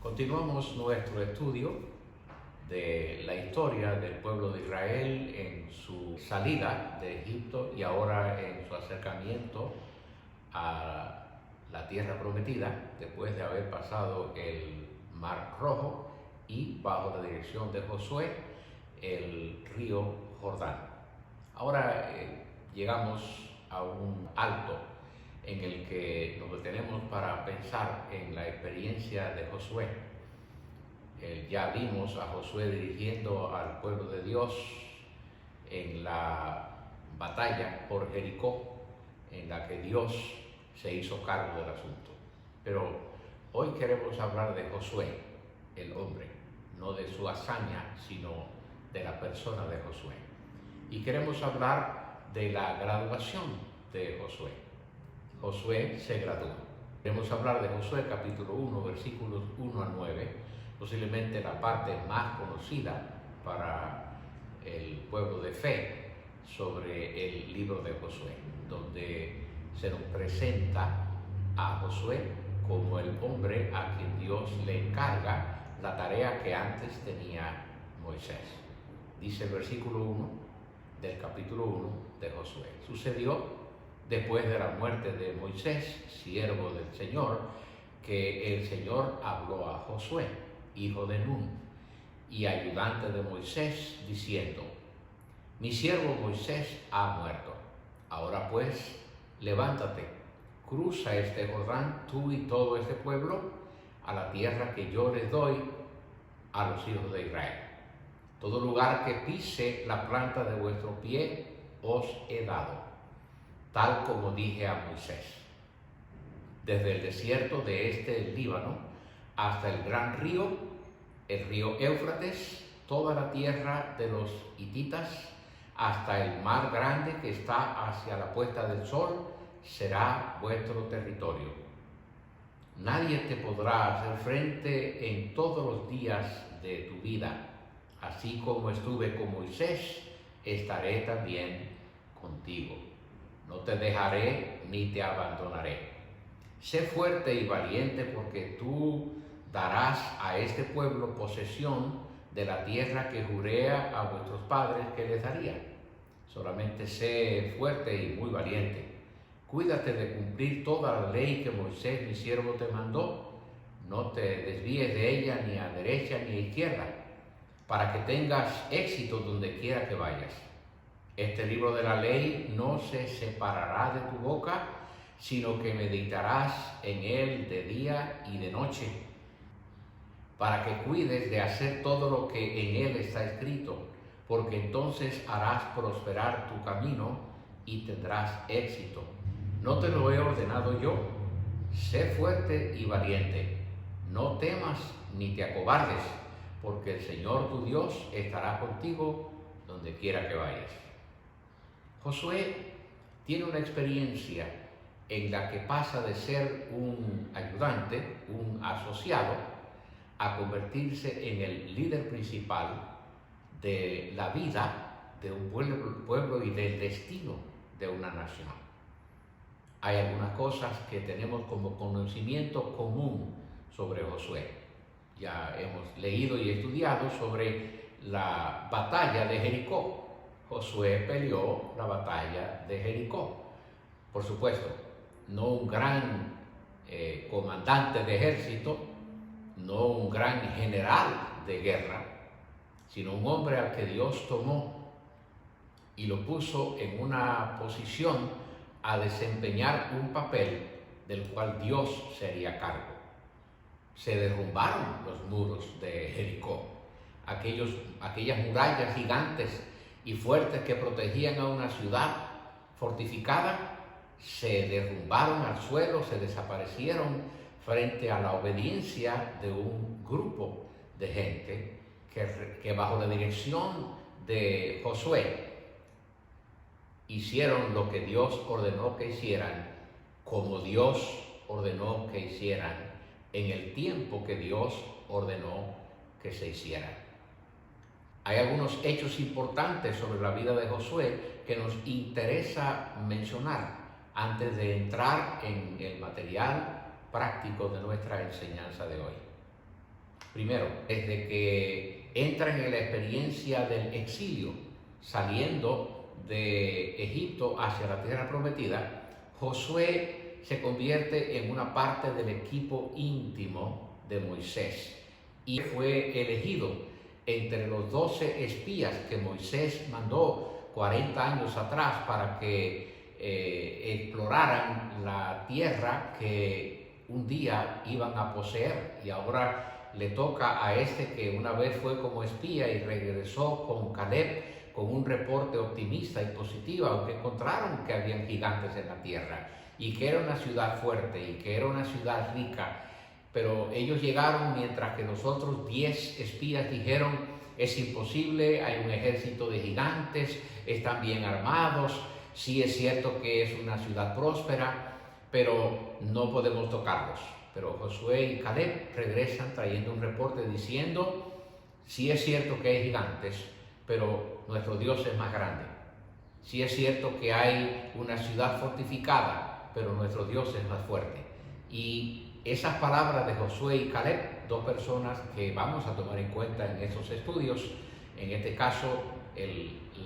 Continuamos nuestro estudio de la historia del pueblo de Israel en su salida de Egipto y ahora en su acercamiento a la tierra prometida después de haber pasado el Mar Rojo y bajo la dirección de Josué el río Jordán. Ahora llegamos a un alto en el que nos detenemos para pensar en la experiencia de Josué. Ya vimos a Josué dirigiendo al pueblo de Dios en la batalla por Jericó, en la que Dios se hizo cargo del asunto. Pero hoy queremos hablar de Josué, el hombre, no de su hazaña, sino de la persona de Josué. Y queremos hablar de la graduación de Josué. Josué se graduó. Queremos hablar de Josué capítulo 1, versículos 1 a 9, posiblemente la parte más conocida para el pueblo de fe sobre el libro de Josué, donde se nos presenta a Josué como el hombre a quien Dios le encarga la tarea que antes tenía Moisés. Dice el versículo 1 del capítulo 1 de Josué: sucedió después de la muerte de Moisés, siervo del Señor, que el Señor habló a Josué, hijo de Nun, y ayudante de Moisés, diciendo: mi siervo Moisés ha muerto. Ahora pues, levántate, cruza este Jordán, tú y todo este pueblo, a la tierra que yo les doy a los hijos de Israel. Todo lugar que pise la planta de vuestro pie os he dado, tal como dije a Moisés. Desde el desierto de del Líbano hasta el gran río, el río Éufrates, toda la tierra de los hititas, hasta el mar grande que está hacia la puesta del sol, será vuestro territorio. Nadie te podrá hacer frente en todos los días de tu vida. Así como estuve con Moisés, estaré también contigo. No te dejaré ni te abandonaré. Sé fuerte y valiente, porque tú darás a este pueblo posesión de la tierra que juré a vuestros padres que les daría. Solamente sé fuerte y muy valiente. Cuídate de cumplir toda la ley que Moisés, mi siervo, te mandó. No te desvíes de ella ni a derecha ni a izquierda, para que tengas éxito donde quiera que vayas. Este libro de la ley no se separará de tu boca, sino que meditarás en él de día y de noche, para que cuides de hacer todo lo que en él está escrito, porque entonces harás prosperar tu camino y tendrás éxito. ¿No te lo he ordenado yo? Sé fuerte y valiente. No temas ni te acobardes, porque el Señor tu Dios estará contigo donde quiera que vayas. Josué tiene una experiencia en la que pasa de ser un ayudante, un asociado, a convertirse en el líder principal de la vida de un pueblo y del destino de una nación. Hay algunas cosas que tenemos como conocimiento común sobre Josué. Ya hemos leído y estudiado sobre la batalla de Jericó. Josué peleó la batalla de Jericó. Por supuesto, no un gran comandante de ejército, no un gran general de guerra, sino un hombre al que Dios tomó y lo puso en una posición a desempeñar un papel del cual Dios se haría cargo. Se derrumbaron los muros de Jericó, aquellas murallas gigantes y fuertes que protegían a una ciudad fortificada, se derrumbaron al suelo, se desaparecieron frente a la obediencia de un grupo de gente que bajo la dirección de Josué hicieron lo que Dios ordenó que hicieran, como Dios ordenó que hicieran, en el tiempo que Dios ordenó que se hicieran. Hay algunos hechos importantes sobre la vida de Josué que nos interesa mencionar antes de entrar en el material práctico de nuestra enseñanza de hoy. Primero, desde que entran en la experiencia del exilio, saliendo de Egipto hacia la tierra prometida, Josué se convierte en una parte del equipo íntimo de Moisés y fue elegido entre los 12 espías que Moisés mandó 40 años atrás para que exploraran la tierra que un día iban a poseer, y ahora le toca a este que una vez fue como espía y regresó con Caleb con un reporte optimista y positivo, aunque encontraron que habían gigantes en la tierra y que era una ciudad fuerte y que era una ciudad rica, pero ellos llegaron mientras que los otros 10 espías dijeron: es imposible, hay un ejército de gigantes, están bien armados, sí es cierto que es una ciudad próspera, pero no podemos tocarlos. Pero Josué y Caleb regresan trayendo un reporte diciendo: sí es cierto que hay gigantes, pero nuestro Dios es más grande. Sí es cierto que hay una ciudad fortificada, pero nuestro Dios es más fuerte. Y esas palabras de Josué y Caleb, dos personas que vamos a tomar en cuenta en estos estudios, en este caso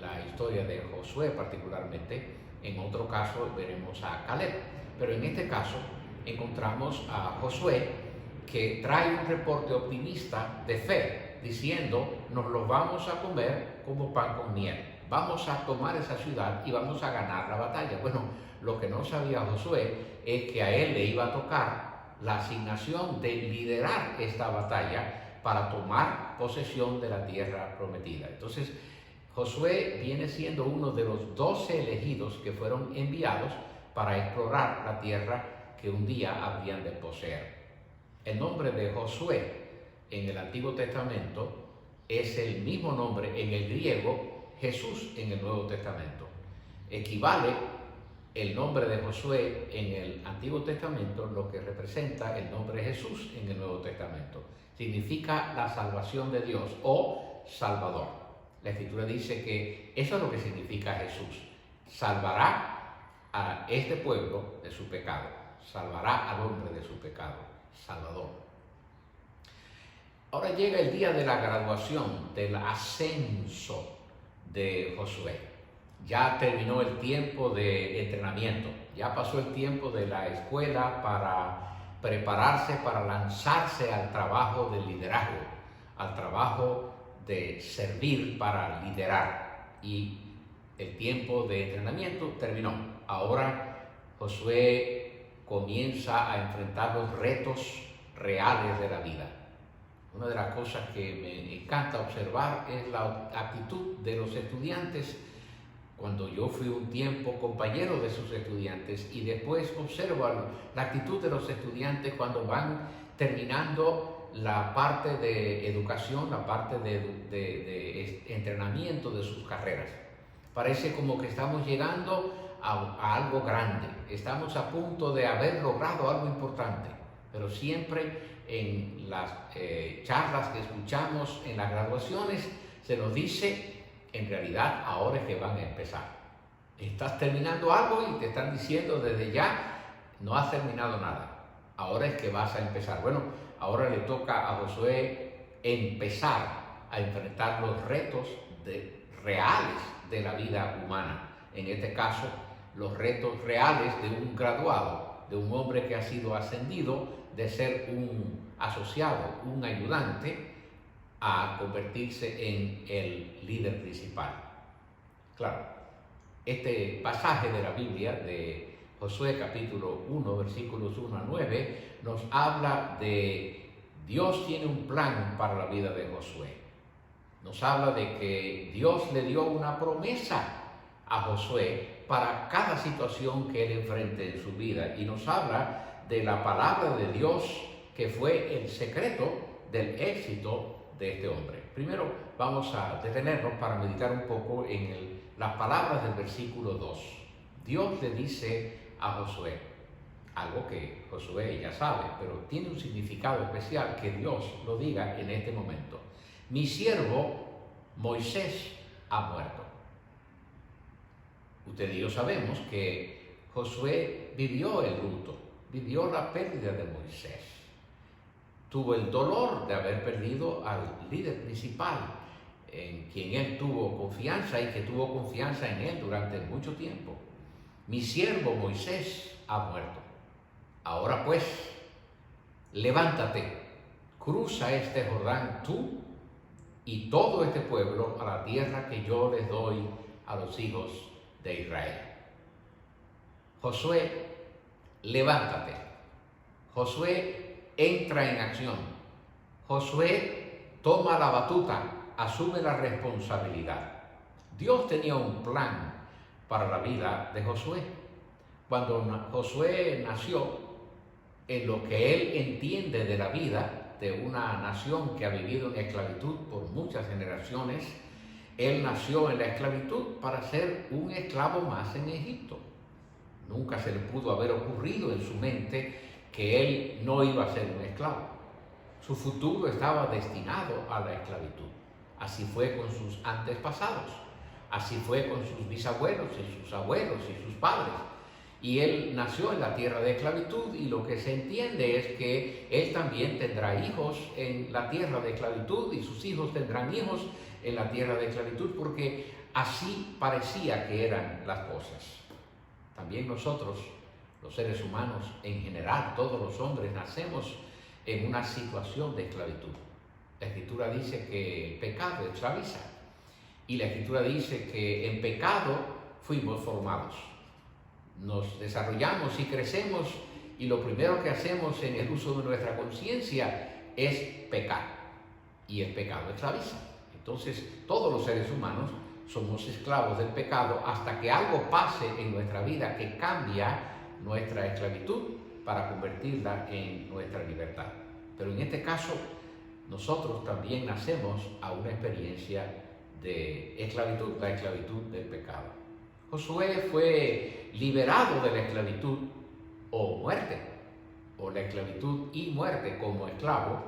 la historia de Josué particularmente, en otro caso veremos a Caleb, pero en este caso encontramos a Josué que trae un reporte optimista de fe, diciendo: nos los vamos a comer como pan con miel, vamos a tomar esa ciudad y vamos a ganar la batalla. Bueno, lo que no sabía Josué es que a él le iba a tocar la asignación de liderar esta batalla para tomar posesión de la tierra prometida. Entonces, Josué viene siendo uno de los 12 elegidos que fueron enviados para explorar la tierra que un día habrían de poseer. El nombre de Josué en el Antiguo Testamento es el mismo nombre en el griego Jesús en el Nuevo Testamento. Equivale el nombre de Josué en el Antiguo Testamento lo que representa el nombre de Jesús en el Nuevo Testamento. Significa la salvación de Dios o Salvador. La Escritura dice que eso es lo que significa Jesús. Salvará a este pueblo de su pecado. Salvará al hombre de su pecado. Salvador. Ahora llega el día de la graduación, del ascenso de Josué. Ya terminó el tiempo de entrenamiento, ya pasó el tiempo de la escuela para prepararse para lanzarse al trabajo de liderazgo, al trabajo de servir para liderar. Y el tiempo de entrenamiento terminó. Ahora Josué comienza a enfrentar los retos reales de la vida. Una de las cosas que me encanta observar es la actitud de los estudiantes. Cuando yo fui un tiempo compañero de sus estudiantes y después observo la actitud de los estudiantes cuando van terminando la parte de educación, la parte de entrenamiento de sus carreras. Parece como que estamos llegando a algo grande, estamos a punto de haber logrado algo importante, pero siempre en las charlas que escuchamos en las graduaciones se nos dice: en realidad ahora es que van a empezar. Estás terminando algo y te están diciendo desde ya: no has terminado nada, ahora es que vas a empezar. Bueno, ahora le toca a Josué empezar a enfrentar los retos reales de la vida humana. En este caso, los retos reales de un graduado, de un hombre que ha sido ascendido de ser un asociado, un ayudante, a convertirse en el líder principal. Claro, este pasaje de la Biblia de Josué capítulo 1, versículos 1 a 9, nos habla de Dios tiene un plan para la vida de Josué. Nos habla de que Dios le dio una promesa a Josué para cada situación que él enfrente en su vida, y nos habla de la palabra de Dios que fue el secreto del éxito de este hombre. Primero vamos a detenernos para meditar un poco en las palabras del versículo 2. Dios le dice a Josué algo que Josué ya sabe, pero tiene un significado especial que Dios lo diga en este momento. Mi siervo Moisés ha muerto. Usted y yo sabemos que Josué vivió el luto, vivió la pérdida de Moisés. tuvo el dolor de haber perdido al líder principal, en quien él tuvo confianza y que tuvo confianza en él durante mucho tiempo. Mi siervo Moisés ha muerto. Ahora pues, levántate, cruza este Jordán tú y todo este pueblo a la tierra que yo les doy a los hijos de Israel. Josué, levántate. Josué, entra en acción. Josué, toma la batuta, asume la responsabilidad. Dios tenía un plan para la vida de Josué. Cuando Josué nació, en lo que él entiende de la vida de una nación que ha vivido en esclavitud por muchas generaciones, él nació en la esclavitud para ser un esclavo más en Egipto. Nunca se le pudo haber ocurrido en su mente que él no iba a ser un esclavo. Su futuro estaba destinado a la esclavitud. Así fue con sus antepasados, así fue con sus bisabuelos y sus abuelos y sus padres. Y él nació en la tierra de esclavitud, y lo que se entiende es que él también tendrá hijos en la tierra de esclavitud y sus hijos tendrán hijos en la tierra de esclavitud, porque así parecía que eran las cosas. También nosotros, los seres humanos en general, todos los hombres, nacemos en una situación de esclavitud. La Escritura dice que el pecado esclaviza, y la Escritura dice que en pecado fuimos formados. Nos desarrollamos y crecemos, y lo primero que hacemos en el uso de nuestra conciencia es pecar, y el pecado esclaviza. Entonces, todos los seres humanos somos esclavos del pecado hasta que algo pase en nuestra vida que cambia nuestra esclavitud para convertirla en nuestra libertad. Pero en este caso, nosotros también nacemos a una experiencia de esclavitud, la esclavitud del pecado. Josué fue liberado de la esclavitud o muerte, o la esclavitud y muerte como esclavo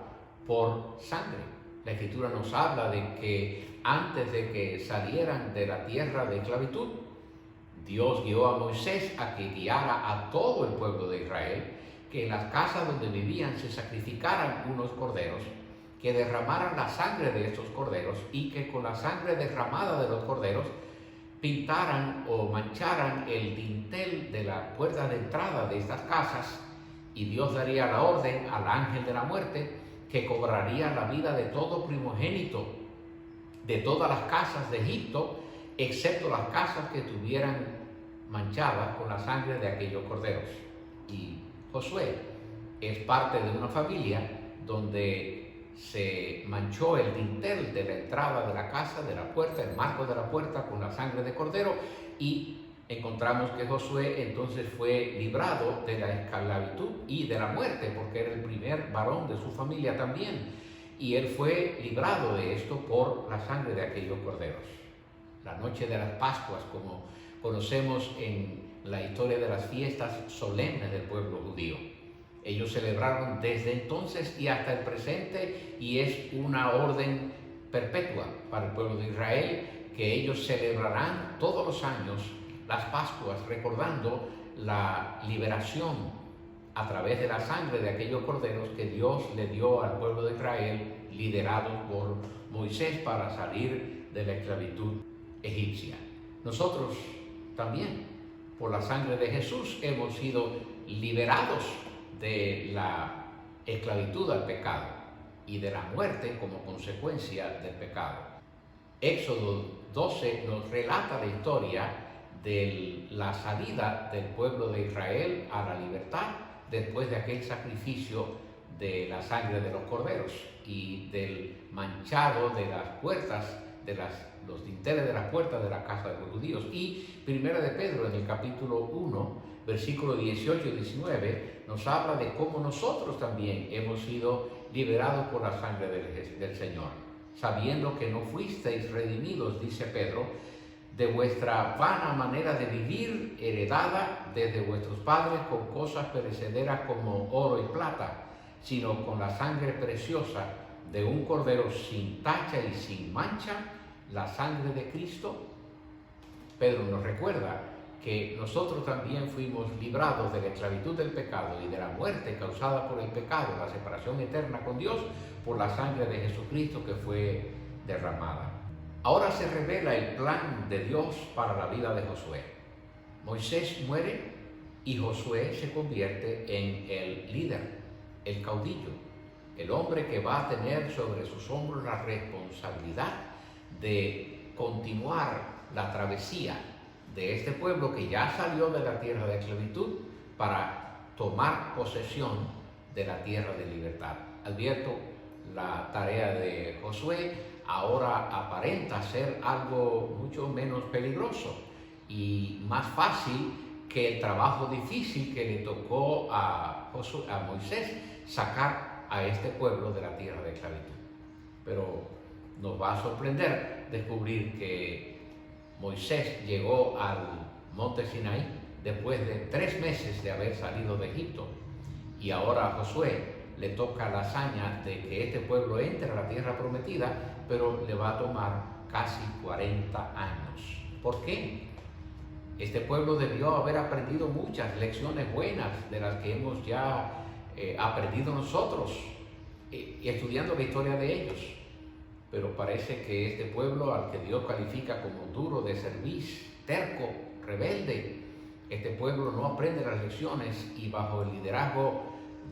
por sangre. La Escritura nos habla de que antes de que salieran de la tierra de esclavitud, Dios guió a Moisés a que guiara a todo el pueblo de Israel, que en las casas donde vivían se sacrificaran unos corderos, que derramaran la sangre de estos corderos y que con la sangre derramada de los corderos pintaran o mancharan el dintel de la puerta de entrada de estas casas, y Dios daría la orden al ángel de la muerte que cobraría la vida de todo primogénito de todas las casas de Egipto, excepto las casas que estuvieran manchadas con la sangre de aquellos corderos. Y Josué es parte de una familia donde se manchó el dintel de la entrada de la casa, de la puerta, el marco de la puerta con la sangre de cordero, y encontramos que Josué entonces fue librado de la esclavitud y de la muerte, porque era el primer varón de su familia también, y él fue librado de esto por la sangre de aquellos corderos. La noche de las Pascuas, como conocemos en la historia de las fiestas solemnes del pueblo judío. Ellos celebraron desde entonces y hasta el presente, y es una orden perpetua para el pueblo de Israel, que ellos celebrarán todos los años las Pascuas, recordando la liberación a través de la sangre de aquellos corderos que Dios le dio al pueblo de Israel, liderados por Moisés, para salir de la esclavitud egipcia. Nosotros también, por la sangre de Jesús, hemos sido liberados de la esclavitud al pecado y de la muerte como consecuencia del pecado. Éxodo 12 nos relata la historia de la salida del pueblo de Israel a la libertad después de aquel sacrificio de la sangre de los corderos y del manchado de las puertas, de los dinteles de las puertas de la casa de los judíos. Y Primera de Pedro, en el capítulo 1, versículo 18 y 19, nos habla de cómo nosotros también hemos sido liberados por la sangre del Señor, sabiendo que no fuisteis redimidos, dice Pedro, de vuestra vana manera de vivir, heredada desde vuestros padres con cosas perecederas como oro y plata, sino con la sangre preciosa de un cordero sin tacha y sin mancha, la sangre de Cristo. Pedro nos recuerda que nosotros también fuimos librados de la esclavitud del pecado y de la muerte causada por el pecado, la separación eterna con Dios, por la sangre de Jesucristo que fue derramada. Ahora se revela el plan de Dios para la vida de Josué. Moisés muere y Josué se convierte en el líder, el caudillo, el hombre que va a tener sobre sus hombros la responsabilidad de continuar la travesía de este pueblo que ya salió de la tierra de esclavitud para tomar posesión de la tierra de libertad. Advierto, la tarea de Josué ahora aparenta ser algo mucho menos peligroso y más fácil que el trabajo difícil que le tocó a Moisés sacar a este pueblo de la tierra de esclavitud. Pero nos va a sorprender descubrir que Moisés llegó al monte Sinaí después de 3 meses de haber salido de Egipto, y ahora a Josué le toca la hazaña de que este pueblo entre a la tierra prometida, pero le va a tomar casi 40 años. ¿Por qué? Este pueblo debió haber aprendido muchas lecciones buenas de las que hemos ya aprendido nosotros y estudiando la historia de ellos. Pero parece que este pueblo, al que Dios califica como duro de cerviz, terco, rebelde, este pueblo no aprende las lecciones y bajo el liderazgo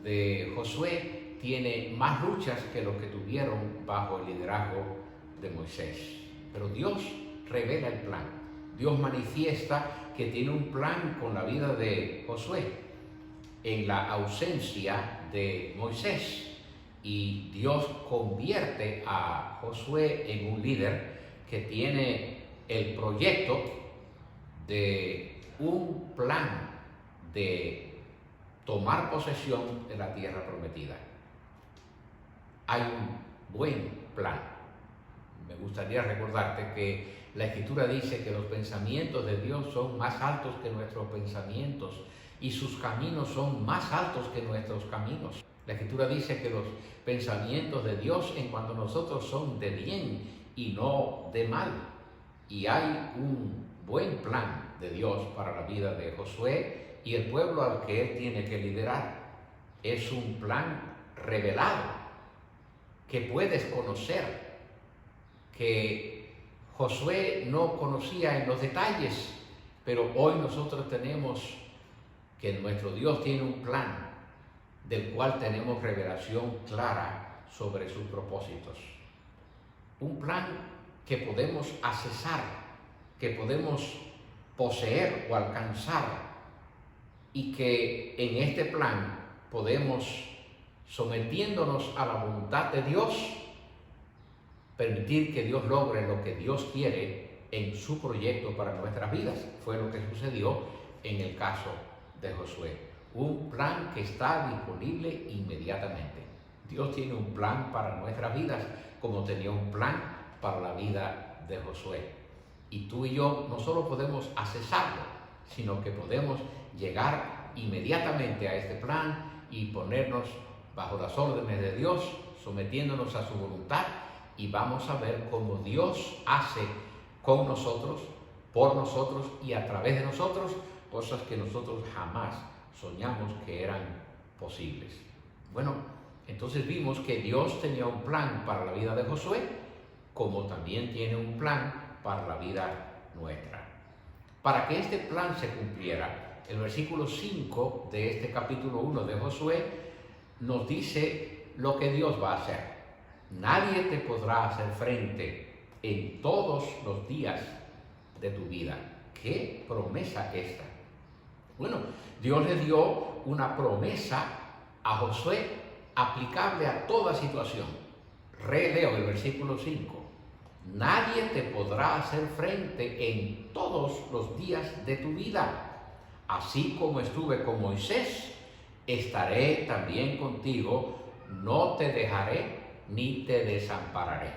de Josué tiene más luchas que los que tuvieron bajo el liderazgo de Moisés. Pero Dios revela el plan. Dios manifiesta que tiene un plan con la vida de Josué en la ausencia de Moisés. Y Dios convierte a Josué en un líder que tiene el proyecto de un plan de tomar posesión de la tierra prometida. Hay un buen plan. Me gustaría recordarte que la Escritura dice que los pensamientos de Dios son más altos que nuestros pensamientos y sus caminos son más altos que nuestros caminos. La Escritura dice que los pensamientos de Dios en cuanto a nosotros son de bien y no de mal. Y hay un buen plan de Dios para la vida de Josué y el pueblo al que él tiene que liderar. Es un plan revelado que puedes conocer, que Josué no conocía en los detalles, pero hoy nosotros tenemos que nuestro Dios tiene un plan del cual tenemos revelación clara sobre sus propósitos. Un plan que podemos accesar, que podemos poseer o alcanzar, y que en este plan podemos, sometiéndonos a la voluntad de Dios, permitir que Dios logre lo que Dios quiere en su proyecto para nuestras vidas. Fue lo que sucedió en el caso de Josué. Un plan que está disponible inmediatamente. Dios tiene un plan para nuestras vidas, como tenía un plan para la vida de Josué. Y tú y yo no solo podemos accesarlo, sino que podemos llegar inmediatamente a este plan y ponernos bajo las órdenes de Dios, sometiéndonos a su voluntad, y vamos a ver cómo Dios hace con nosotros, por nosotros y a través de nosotros cosas que nosotros jamás soñamos que eran posibles. Bueno, entonces vimos que Dios tenía un plan para la vida de Josué, como también tiene un plan para la vida nuestra. Para que este plan se cumpliera, el versículo 5 de este capítulo 1 de Josué nos dice lo que Dios va a hacer. Nadie te podrá hacer frente en todos los días de tu vida. ¿Qué promesa esta? Bueno, Dios le dio una promesa a Josué aplicable a toda situación. Releo el versículo 5. Nadie te podrá hacer frente en todos los días de tu vida. Así como estuve con Moisés, estaré también contigo, no te dejaré ni te desampararé.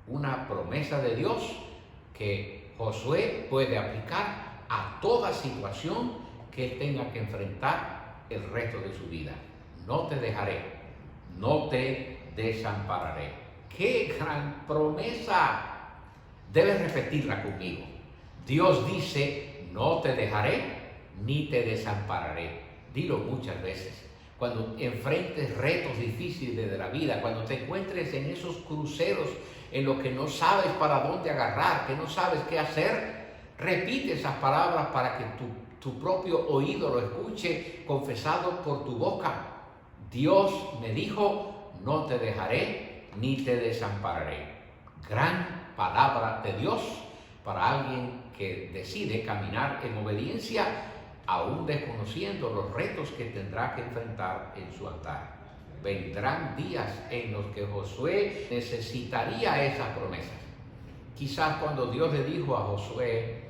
Una promesa de Dios que Josué puede aplicar a toda situación que él tenga que enfrentar el resto de su vida. No te dejaré, no te desampararé. ¡Qué gran promesa! Debes repetirla conmigo. Dios dice, no te dejaré ni te desampararé. Dilo muchas veces. Cuando enfrentes retos difíciles de la vida, cuando te encuentres en esos cruceros en los que no sabes para dónde agarrar, que no sabes qué hacer, repite esas palabras para que tu propio oído lo escuche confesado por tu boca. Dios me dijo, no te dejaré ni te desampararé. Gran palabra de Dios para alguien que decide caminar en obediencia, aún desconociendo los retos que tendrá que enfrentar en su andar. Vendrán días en los que Josué necesitaría esas promesas. Quizás cuando Dios le dijo a Josué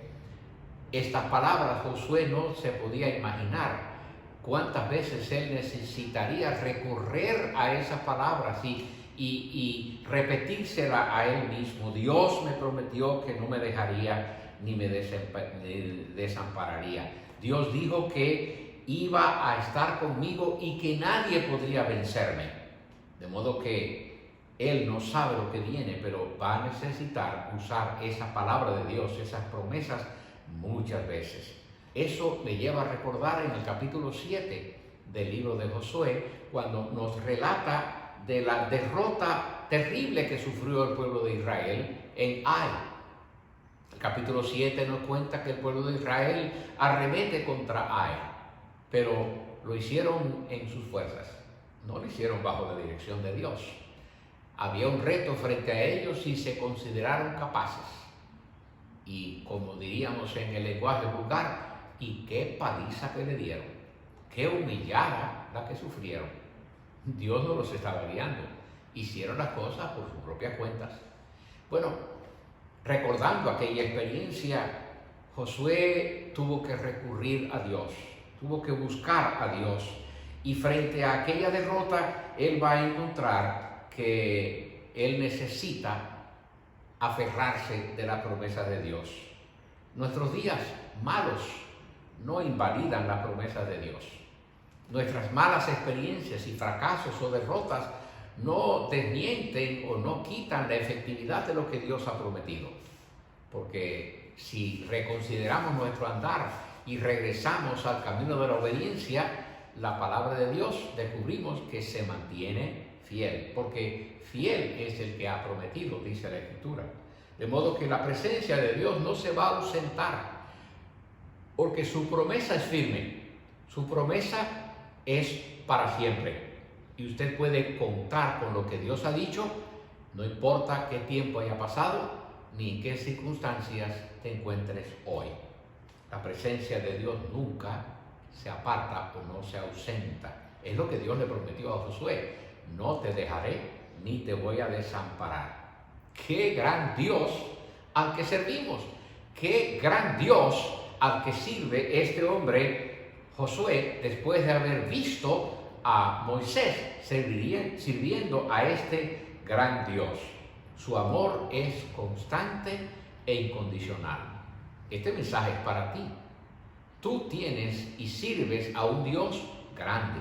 estas palabras, Josué no se podía imaginar cuántas veces él necesitaría recurrir a esas palabras y repetírsela a él mismo. Dios me prometió que no me dejaría ni me desampararía. Dios dijo que iba a estar conmigo y que nadie podría vencerme. De modo que él no sabe lo que viene, pero va a necesitar usar esa palabra de Dios, esas promesas, muchas veces. Eso me lleva a recordar en el capítulo 7 del libro de Josué, cuando nos relata de la derrota terrible que sufrió el pueblo de Israel en Ai. El capítulo 7 nos cuenta que el pueblo de Israel arremete contra Ai, pero lo hicieron en sus fuerzas, no lo hicieron bajo la dirección de Dios. Había un reto frente a ellos y se consideraron capaces. Y como diríamos en el lenguaje vulgar, y qué paliza que le dieron, qué humillada la que sufrieron. Dios no los estaba guiando, hicieron las cosas por sus propias cuentas. Bueno, recordando aquella experiencia, Josué tuvo que recurrir a Dios, tuvo que buscar a Dios, y frente a aquella derrota, él va a encontrar que él necesita aferrarse de la promesa de Dios. Nuestros días malos no invalidan la promesa de Dios. Nuestras malas experiencias y fracasos o derrotas no desmienten o no quitan la efectividad de lo que Dios ha prometido. Porque si reconsideramos nuestro andar y regresamos al camino de la obediencia, la palabra de Dios descubrimos que se mantiene fiel, porque fiel es el que ha prometido, dice la Escritura. De modo que la presencia de Dios no se va a ausentar, porque su promesa es firme, su promesa es para siempre. Y usted puede contar con lo que Dios ha dicho, no importa qué tiempo haya pasado, ni en qué circunstancias te encuentres hoy. La presencia de Dios nunca se aparta o no se ausenta. Es lo que Dios le prometió a Josué: no te dejaré ni te voy a desamparar. ¡Qué gran Dios al que servimos! ¡Qué gran Dios al que sirve este hombre Josué, después de haber visto a Moisés sirviendo a este gran Dios! Su amor es constante e incondicional. Este mensaje es para ti. Tú tienes y sirves a un Dios grande,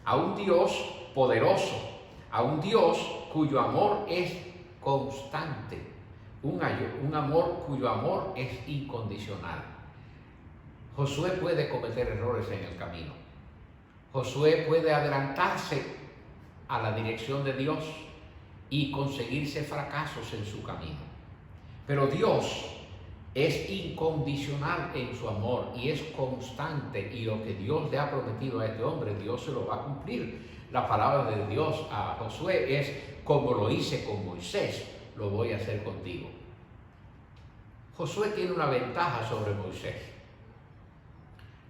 a un Dios poderoso, a un Dios cuyo amor es constante, un amor cuyo amor es incondicional. Josué puede cometer errores en el camino. Josué puede adelantarse a la dirección de Dios y conseguirse fracasos en su camino. Pero Dios es incondicional en su amor y es constante, y lo que Dios le ha prometido a este hombre, Dios se lo va a cumplir. La palabra de Dios a Josué es: como lo hice con Moisés, lo voy a hacer contigo. Josué tiene una ventaja sobre Moisés.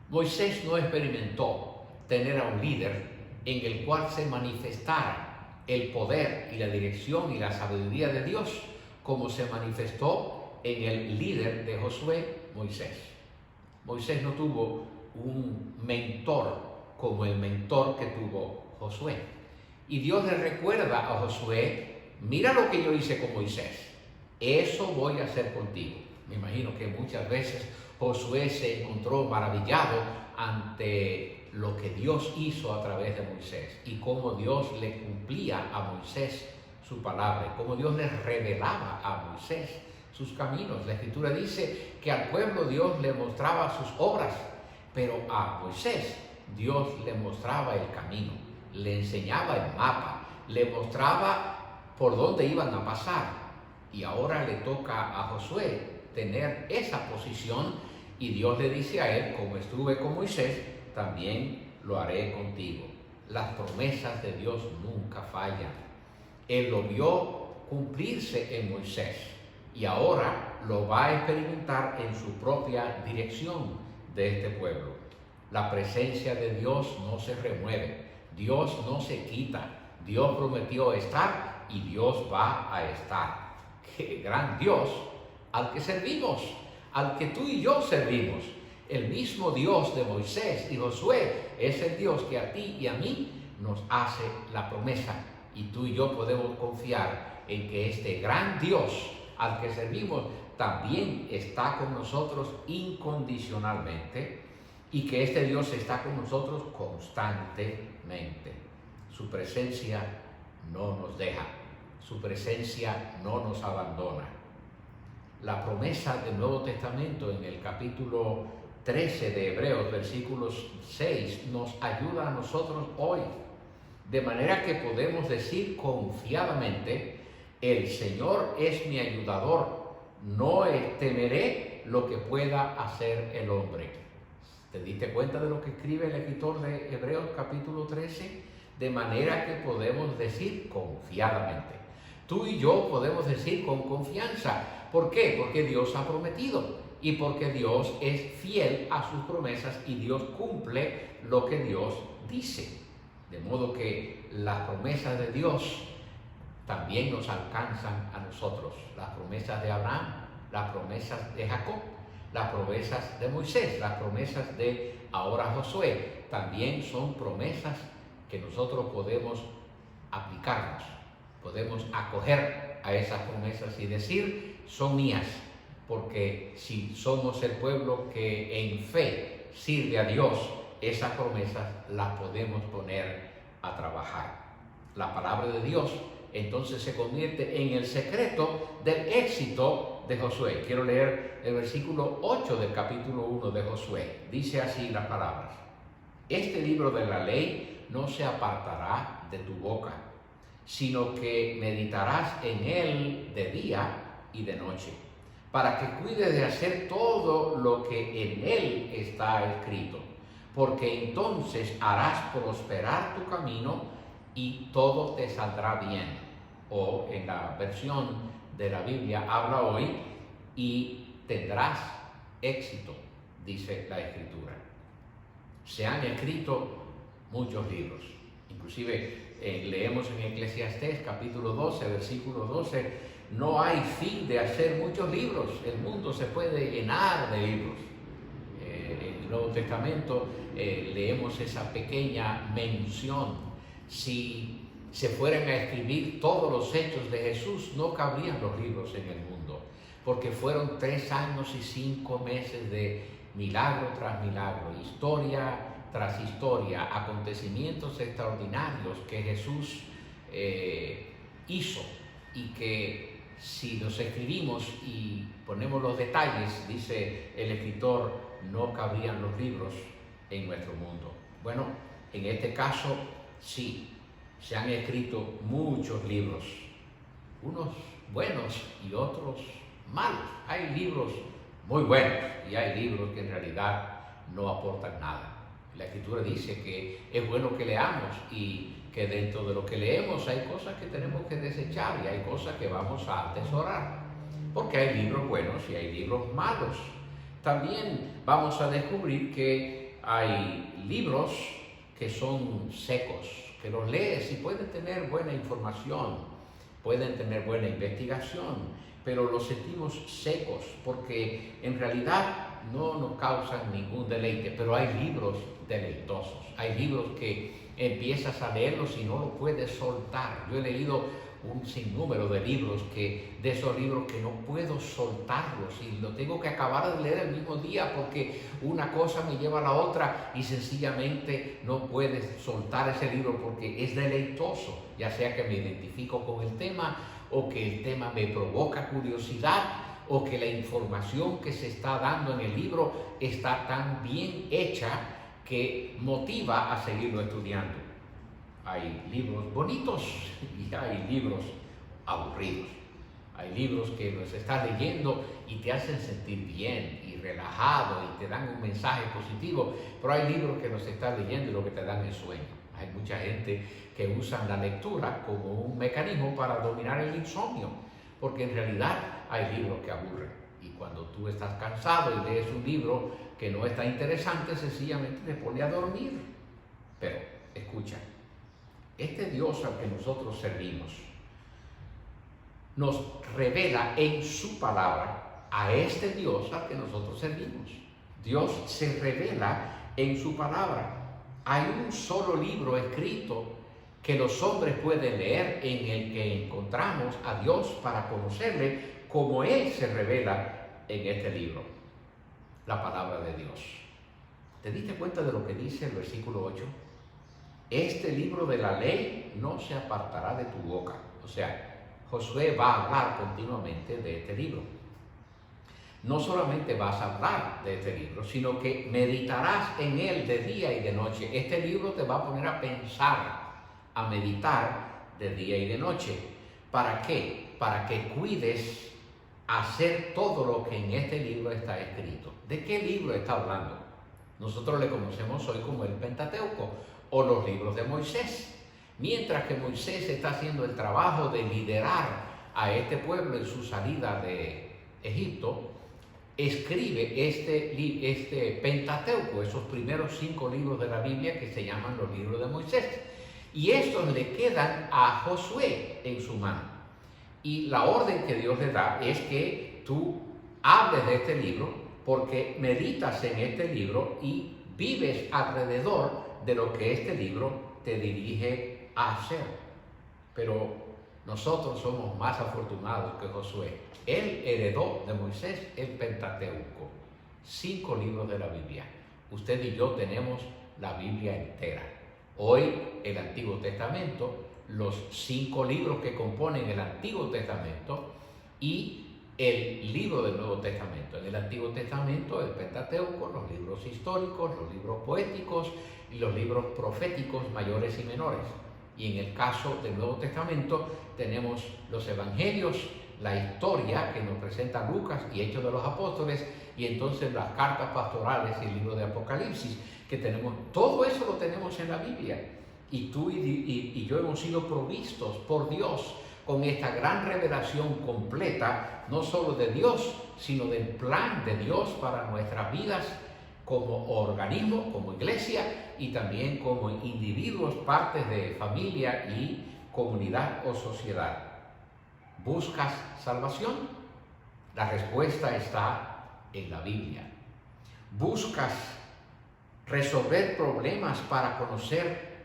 Moisés no experimentó tener a un líder en el cual se manifestara el poder y la dirección y la sabiduría de Dios como se manifestó en el líder de Josué, Moisés. Moisés no tuvo un mentor como el mentor que tuvo Josué. Y Dios le recuerda a Josué: mira lo que yo hice con Moisés, eso voy a hacer contigo. Me imagino que muchas veces Josué se encontró maravillado ante lo que Dios hizo a través de Moisés y cómo Dios le cumplía a Moisés su palabra, cómo Dios le revelaba a Moisés sus caminos. La Escritura dice que al pueblo Dios le mostraba sus obras, pero a Moisés Dios le mostraba el camino, le enseñaba el mapa, le mostraba por dónde iban a pasar. Y ahora le toca a Josué tener esa posición, y Dios le dice a él: como estuve con Moisés, también lo haré contigo. Las promesas de Dios nunca fallan. Él lo vio cumplirse en Moisés y ahora lo va a experimentar en su propia dirección de este pueblo. La presencia de Dios no se remueve, Dios no se quita. Dios prometió estar y Dios va a estar. ¡Qué gran Dios al que servimos! Al que tú y yo servimos. El mismo Dios de Moisés y Josué es el Dios que a ti y a mí nos hace la promesa, y tú y yo podemos confiar en que este gran Dios al que servimos también está con nosotros incondicionalmente, y que este Dios está con nosotros constantemente. Su presencia no nos deja, su presencia no nos abandona. La promesa del Nuevo Testamento en el capítulo 13 de Hebreos, versículos 6, nos ayuda a nosotros hoy, de manera que podemos decir confiadamente: el Señor es mi ayudador, no temeré lo que pueda hacer el hombre. ¿Te diste cuenta de lo que escribe el escritor de Hebreos capítulo 13? De manera que podemos decir confiadamente. Tú y yo podemos decir con confianza. ¿Por qué? Porque Dios ha prometido, y porque Dios es fiel a sus promesas y Dios cumple lo que Dios dice. De modo que las promesas de Dios también nos alcanzan a nosotros. Las promesas de Abraham, las promesas de Jacob, las promesas de Moisés, las promesas de ahora Josué, también son promesas que nosotros podemos aplicarnos, podemos acoger a esas promesas y decir: son mías, porque si somos el pueblo que en fe sirve a Dios, esas promesas las podemos poner a trabajar. La palabra de Dios entonces se convierte en el secreto del éxito de Josué. Quiero leer el versículo 8 del capítulo 1 de Josué. Dice así las palabras: este libro de la ley no se apartará de tu boca, sino que meditarás en él de día y de noche, para que cuides de hacer todo lo que en él está escrito, porque entonces harás prosperar tu camino y todo te saldrá bien. O en la versión de la Biblia habla hoy: y tendrás éxito, dice la Escritura. Se han escrito muchos libros, inclusive leemos en Eclesiastés capítulo 12, versículo 12: no hay fin de hacer muchos libros, el mundo se puede llenar de libros. En el Nuevo Testamento leemos esa pequeña mención: si se fueran a escribir todos los hechos de Jesús, no cabrían los libros en el mundo, porque fueron 3 años y 5 meses de milagro tras milagro, historia tras historia, acontecimientos extraordinarios que Jesús hizo, y que si los escribimos y ponemos los detalles, dice el escritor, no cabrían los libros en nuestro mundo. Bueno, en este caso sí, se han escrito muchos libros, unos buenos y otros malos. Hay libros muy buenos y hay libros que en realidad no aportan nada. La Escritura dice que es bueno que leamos, y que dentro de lo que leemos hay cosas que tenemos que desechar y hay cosas que vamos a atesorar, porque hay libros buenos y hay libros malos. También vamos a descubrir que hay libros que son secos, que los lees y pueden tener buena información, pueden tener buena investigación, pero los sentimos secos porque en realidad no nos causan ningún deleite. Pero hay libros deleitosos, hay libros que empiezas a leerlos y no los puedes soltar. Yo he leído un sinnúmero de libros, de esos libros que no puedo soltarlos y lo tengo que acabar de leer el mismo día porque una cosa me lleva a la otra y sencillamente no puedes soltar ese libro porque es deleitoso, ya sea que me identifico con el tema o que el tema me provoca curiosidad o que la información que se está dando en el libro está tan bien hecha que motiva a seguirlo estudiando. Hay libros bonitos y hay libros aburridos. Hay libros que los estás leyendo y te hacen sentir bien y relajado y te dan un mensaje positivo, pero hay libros que los estás leyendo y lo que te dan es sueño. Hay mucha gente que usa la lectura como un mecanismo para dominar el insomnio, porque en realidad hay libros que aburren. Y cuando tú estás cansado y lees un libro que no está interesante, sencillamente te pone a dormir. Pero, escucha, este Dios al que nosotros servimos nos revela en su palabra a este Dios al que nosotros servimos. Dios se revela en su palabra. Hay un solo libro escrito que los hombres pueden leer en el que encontramos a Dios para conocerle como Él se revela en este libro, la palabra de Dios. ¿Te diste cuenta de lo que dice el versículo 8? Este libro de la ley no se apartará de tu boca. O sea, Josué va a hablar continuamente de este libro. No solamente vas a hablar de este libro, sino que meditarás en él de día y de noche. Este libro te va a poner a pensar, a meditar de día y de noche. ¿Para qué? Para que cuides hacer todo lo que en este libro está escrito. ¿De qué libro está hablando? Nosotros le conocemos hoy como el Pentateuco o los libros de Moisés. Mientras que Moisés está haciendo el trabajo de liderar a este pueblo en su salida de Egipto, escribe este Pentateuco, esos primeros 5 libros de la Biblia que se llaman los libros de Moisés. Y estos le quedan a Josué en su mano. Y la orden que Dios le da es que tú hables de este libro porque meditas en este libro y vives alrededor de lo que este libro te dirige a hacer. Pero nosotros somos más afortunados que Josué. Él heredó de Moisés el Pentateuco, 5 libros de la Biblia. Usted y yo tenemos la Biblia entera. Hoy el Antiguo Testamento, los 5 libros que componen el Antiguo Testamento y el libro del Nuevo Testamento. En el Antiguo Testamento, el Pentateuco, los libros históricos, los libros poéticos y los libros proféticos mayores y menores. Y en el caso del Nuevo Testamento tenemos los evangelios, la historia que nos presenta Lucas y Hechos de los Apóstoles, y entonces las cartas pastorales y el libro de Apocalipsis, que tenemos, todo eso lo tenemos en la Biblia. Y tú y yo hemos sido provistos por Dios con esta gran revelación completa, no solo de Dios, sino del plan de Dios para nuestras vidas como organismo, como iglesia y también como individuos, partes de familia y comunidad o sociedad. ¿Buscas salvación? La respuesta está en la Biblia. ¿Buscas resolver problemas para conocer?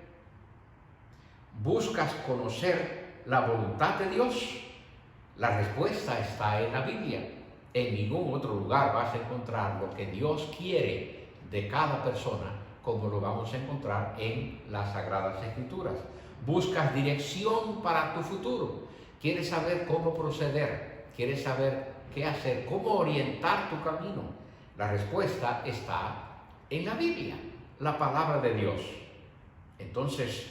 ¿Buscas conocer la voluntad de Dios? La respuesta está en la Biblia. En ningún otro lugar vas a encontrar lo que Dios quiere de cada persona como lo vamos a encontrar en las Sagradas Escrituras. Buscas dirección para tu futuro. ¿Quieres saber cómo proceder? ¿Quieres saber qué hacer? ¿Cómo orientar tu camino? La respuesta está en la Biblia, la palabra de Dios. Entonces,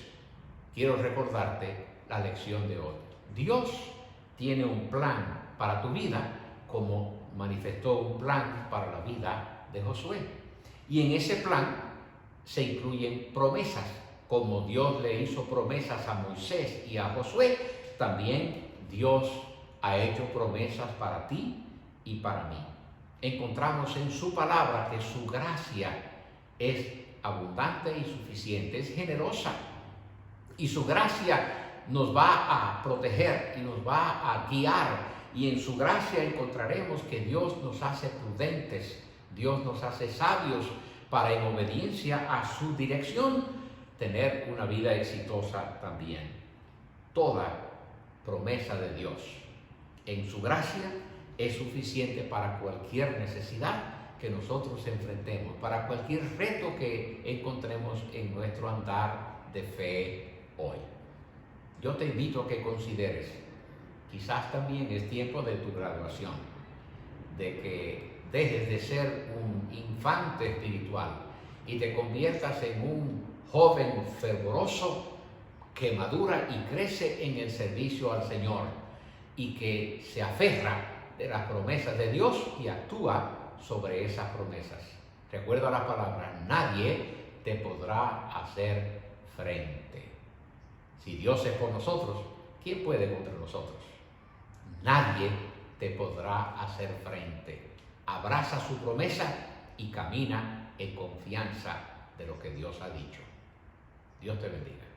quiero recordarte la lección de hoy. Dios tiene un plan para tu vida, como manifestó un plan para la vida de Josué. Y en ese plan se incluyen promesas. Como Dios le hizo promesas a Moisés y a Josué, también Dios ha hecho promesas para ti y para mí. Encontramos en su palabra que su gracia es abundante y suficiente, es generosa. Y su gracia nos va a proteger y nos va a guiar. Y en su gracia encontraremos que Dios nos hace prudentes, Dios nos hace sabios para, en obediencia a su dirección, tener una vida exitosa también. Toda promesa de Dios en su gracia es suficiente para cualquier necesidad que nosotros enfrentemos, para cualquier reto que encontremos en nuestro andar de fe hoy. Yo te invito a que consideres, quizás también es tiempo de tu graduación. de que dejes de ser un infante espiritual y te conviertas en un joven fervoroso que madura y crece en el servicio al Señor y que se aferra de las promesas de Dios y actúa sobre esas promesas. Recuerda la palabra, nadie te podrá hacer frente. Si Dios es por nosotros, ¿quién puede contra nosotros? Nadie te podrá hacer frente. Abraza su promesa y camina en confianza de lo que Dios ha dicho. Dios te bendiga.